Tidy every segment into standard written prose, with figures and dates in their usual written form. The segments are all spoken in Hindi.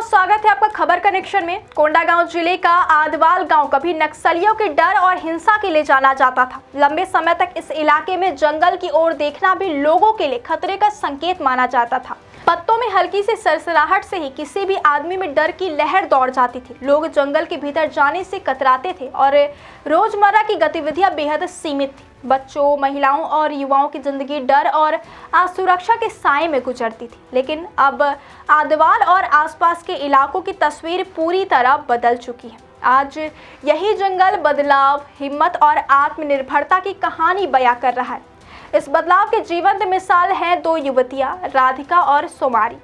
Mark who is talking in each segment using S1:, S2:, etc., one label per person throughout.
S1: बहुत स्वागत है आपका खबर कनेक्शन में। कोंडागांव जिले का आदवाल गांव कभी नक्सलियों के डर और हिंसा के लिए जाना जाता था। लंबे समय तक इस इलाके में जंगल की ओर देखना भी लोगों के लिए खतरे का संकेत माना जाता था। पत्तों में हल्की सी सरसराहट से ही किसी भी आदमी में डर की लहर दौड़ जाती थी। लोग जंगल के भीतर जाने से कतराते थे और रोजमर्रा की गतिविधियां बेहद सीमित थी। बच्चों, महिलाओं और युवाओं की जिंदगी डर और असुरक्षा के साए में गुजरती थी। लेकिन अब आदवाल और आसपास के इलाकों की तस्वीर पूरी तरह बदल चुकी है। आज यही जंगल बदलाव, हिम्मत और आत्मनिर्भरता की कहानी बयां कर रहा है। इस बदलाव की जीवंत मिसाल है दो युवतियां, राधिका और सोमारी।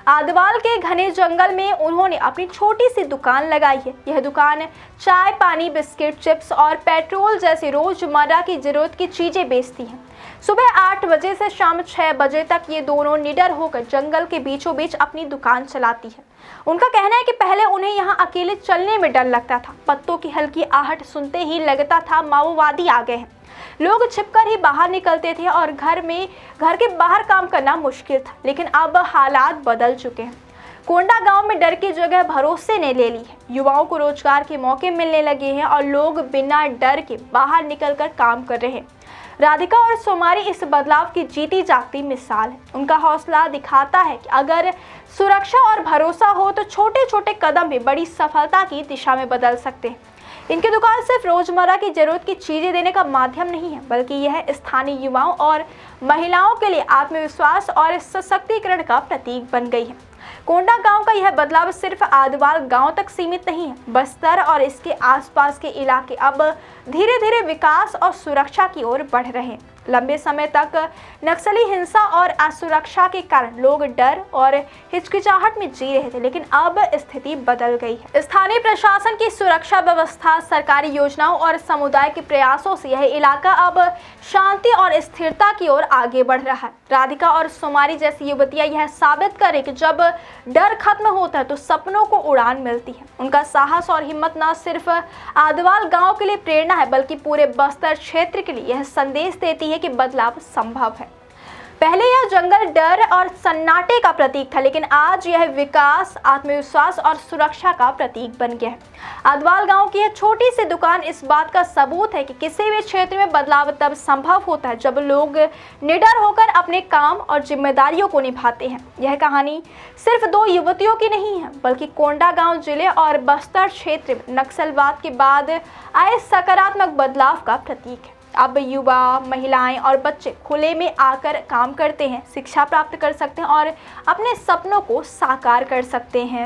S1: आदवाल के घने जंगल में उन्होंने अपनी छोटी सी दुकान लगाई है। यह दुकान चाय, पानी, बिस्किट, चिप्स और पेट्रोल जैसी रोजमर्रा की जरूरत की चीजें बेचती हैं। सुबह 8 बजे से शाम 6 बजे तक ये दोनों निडर होकर जंगल के बीचों बीच अपनी दुकान चलाती है। उनका कहना है कि पहले उन्हें यहाँ अकेले चलने में डर लगता था। पत्तों की हल्की आहट सुनते ही लगता था माओवादी आ गए हैं। लोग छिपकर ही बाहर निकलते थे और घर के बाहर काम करना मुश्किल था। लेकिन अब हालात बदल चुके हैं। कोंडागांव में डर की जगह भरोसे ने ले ली है। युवाओं को रोजगार के मौके मिलने लगे हैं और लोग बिना डर के बाहर निकलकर काम कर रहे हैं। राधिका और सोमारी इस बदलाव की जीती जागती मिसाल है। उनका हौसला दिखाता है कि अगर सुरक्षा और भरोसा हो तो छोटे छोटे कदम भी बड़ी सफलता की दिशा में बदल सकते हैं। इनकी दुकान सिर्फ रोजमर्रा की जरूरत की चीजें देने का माध्यम नहीं है, बल्कि यह स्थानीय युवाओं और महिलाओं के लिए आत्मविश्वास और सशक्तिकरण का प्रतीक बन गई है। कोंडागांव का यह बदलाव सिर्फ आदवाल गांव तक सीमित नहीं है। बस्तर और इसके आसपास के इलाके अब धीरे धीरे विकास और सुरक्षा की ओर बढ़ रहे हैं। लंबे समय तक नक्सली हिंसा और असुरक्षा के कारण लोग डर और हिचकिचाहट में जी रहे थे, लेकिन अब स्थिति बदल गई है। स्थानीय प्रशासन की सुरक्षा व्यवस्था, सरकारी योजनाओं और समुदाय के प्रयासों से यह इलाका अब शांति और स्थिरता की ओर आगे बढ़ रहा है। राधिका और सोमारी जैसी युवतियां यह साबित करें कि जब डर खत्म होता है तो सपनों को उड़ान मिलती है। उनका साहस और हिम्मत न सिर्फ आदवाल गांव के लिए प्रेरणा है, बल्कि पूरे बस्तर क्षेत्र के लिए यह संदेश देती है कि बदलाव संभव है। पहले यह जंगल डर और सन्नाटे का प्रतीक था, लेकिन आज यह विकास, आत्मविश्वास और सुरक्षा का प्रतीक बन गया है। आदवाल गांव की यह छोटी सी दुकान इस बात का सबूत है कि किसी भी क्षेत्र में बदलाव तब संभव होता है जब लोग निडर होकर अपने काम और जिम्मेदारियों को निभाते हैं। यह कहानी सिर्फ दो युवतियों की नहीं है, बल्कि कोंडागांव जिले और बस्तर क्षेत्र में नक्सलवाद के बाद आए सकारात्मक बदलाव का प्रतीक है। अब युवा, महिलाएं और बच्चे खुले में आकर काम करते हैं, शिक्षा प्राप्त कर सकते हैं और अपने सपनों को साकार कर सकते हैं।